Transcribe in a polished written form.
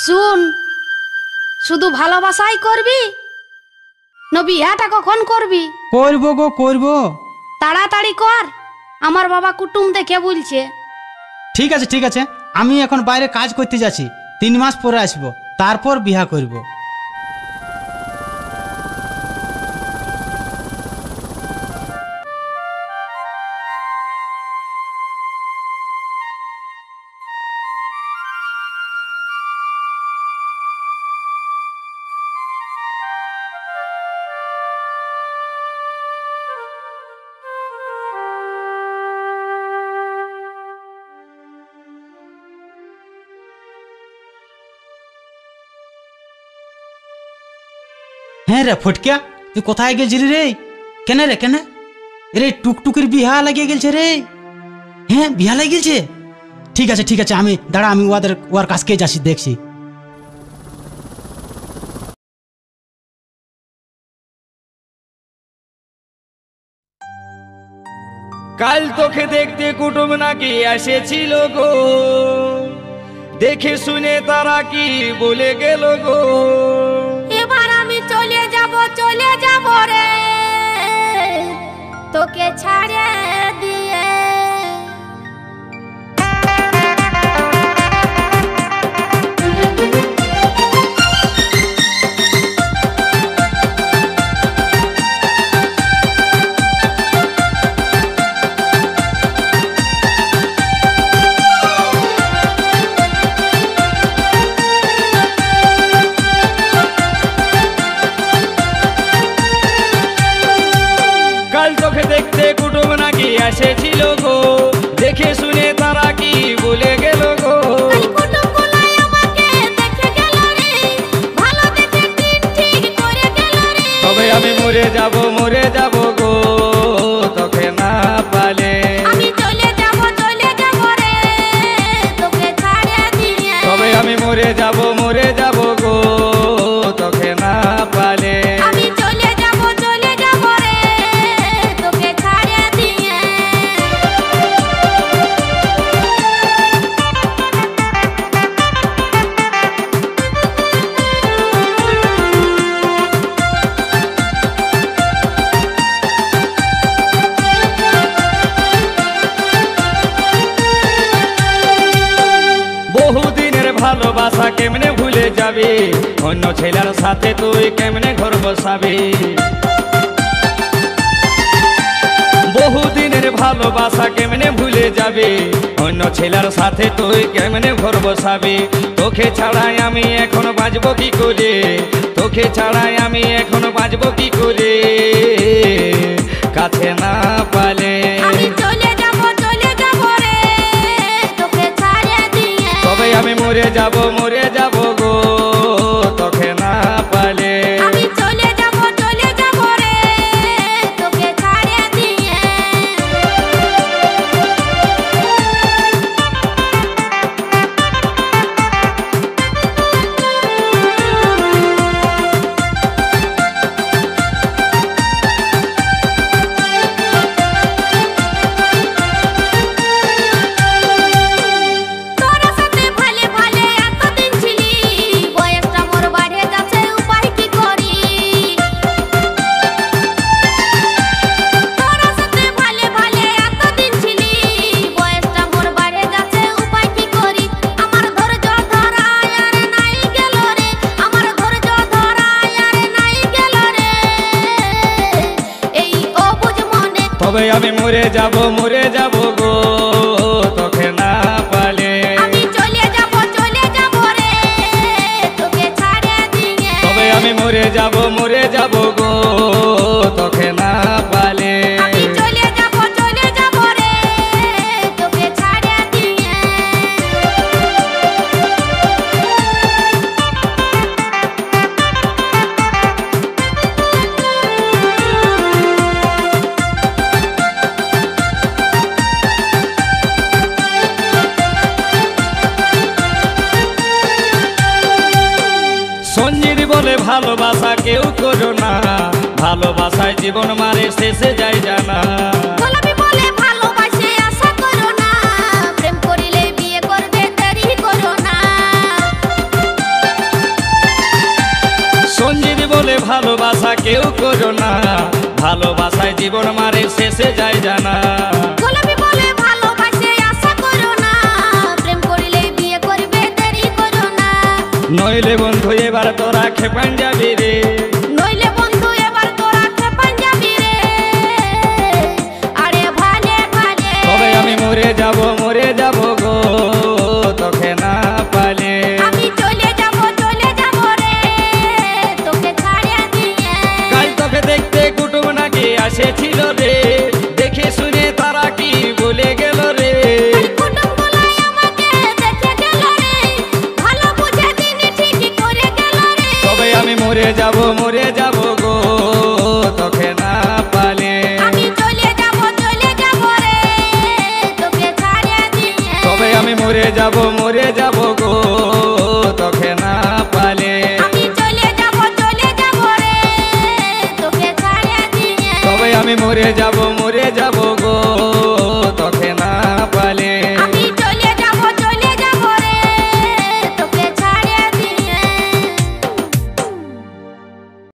শুন, শুধু ভালোবাসাই করবি না বিয়াটা কখন করবি? করবো গো করবো। তাড়াতাড়ি কর, আমার বাবা কুটুম দেখে বলছে। ঠিক আছে ঠিক আছে, আমি এখন বাইরে কাজ করতে যাচ্ছি, 3 মাস পরে আসবো, তারপর বিয়া করব। হ্যাঁ রে ফটকিয়া, তুই কোথায় গেছিলি রে? কেন রে কেন রে? টুকটুকির বিহা লাগিয়ে গেছে রে। হ্যাঁ বিহা লাগিয়ে গেছে। ঠিক আছে ঠিক আছে, আমি দাঁড়া, আমি ওর কাছকে যাচ্ছি, দেখছি। কাল তোকে দেখতে কুটুম নাকি এসেছিল গো, দেখে শুনে তারা কি বলে গেল গো। এবার আমি চলে যাব রে, তোকে ছাড়ে দিয়ে। দেখতে কুটুম নাকি এসেছিল গো, দেখে শুনে তারা কি বলে গেল গো। তবে আমি মরে যাব গো, তোকে না পালে। আমি চলে যাব রে, তোকে ছাড়ে দিয়ে। তবে আমি মরে যাব গো, তোকে না পালে। আমি চলে যাব রে, তোকে ছাড়ে দিয়ে। বহুদিনের ভালোবাসা কেমনে ভুলে যাবি, অন্য ছেলের সাথে তুই কেমনে ঘর বসাবি। বহুদিনের ভালোবাসা কেমনে ভুলে যাবি, অন্য ছেলের সাথে তুই কেমনে ঘর বসাবি। তোকে ছাড়াই আমি এখন বাঁচবো কি করে, তোকে ছাড়াই আমি এখন বাঁচবো কি করে, কাছে না পালে। আমি চলে যাব রে, তোকে ছাড়ে দিয়ে। তবে আমি মরে যাব গো, তোকে না পালে। আমি চলে যাব রে, তোকে ছাড়ে দিয়ে। তোরা সাথে ভালে ভালে এতদিন ছিলি, বয়সটা মোর বাড়ে যাচ্ছে, উপায় কি করি। তোরা সাথে ভালে ভালে এতদিন ছিলি, বয়সটা মোর বাড়ে যাচ্ছে, উপায় কি করি। আমার ধৈর্য ধরায় আর নাই গেল রে, আমার ধৈর্য ধরায় আর নাই গেল রে, এই অবুঝ মনে। তবে আমি মরে যাব গো, তোকে না পালে। আমি চলে যাব রে, তোকে ছাড়ে দিয়ে। তবে আমি মরে যাব গো, তোকে না পালে। আমি চলে যাব রে, তোকে ছাড়ে দিয়ে। সঞ্জিত বলে ভালোবাসা কেউ করো না, ভালোবাসায় জীবন মারে শেষে যায় জানা। গোলাপি বলে ভালোবাসে আশা করো না, প্রেম করিলে বিয়ে করবে দেরি করো না। কেউ করো না, ভালোবাসায় জীবন মারে শেষে যায় জানা। গোলাপি বলে ভালোবাসে আশা করো না, প্রেম করিলে বিয়ে করবে দেরি করো না। নইলে বন্ধু এবার তোরা খেপান যাবি রে, নইলে বন্ধু এবার তোরা খেপান যাবি রে। আরে ভালে ভালে তবে আমি মরে যাব গো তোকে না পালে। আমি চলে যাব রে তোকে ছাড়িয়ে দিয়ে। কাল তোকে দেখতে কুটুম নাকি আসেছিল রে, দেখে শুনে তারা কি বলে গেল রে। কাল কুটুমগুলাই আমাকে দেখে গেল রে, ভালো বুঝে দিনি ঠিকই করে গেল রে। তবে আমি মরে যাব গো তোকে না পালে। আমি চলে যাব রে তোকে ছাড়িয়ে দিয়ে। তবে আমি মরে যাব গো তোকে না পালে। আমি চলে যাব রে তোকে ছাড়িয়ে দিয়ে। তবে আমি মরে যাব গো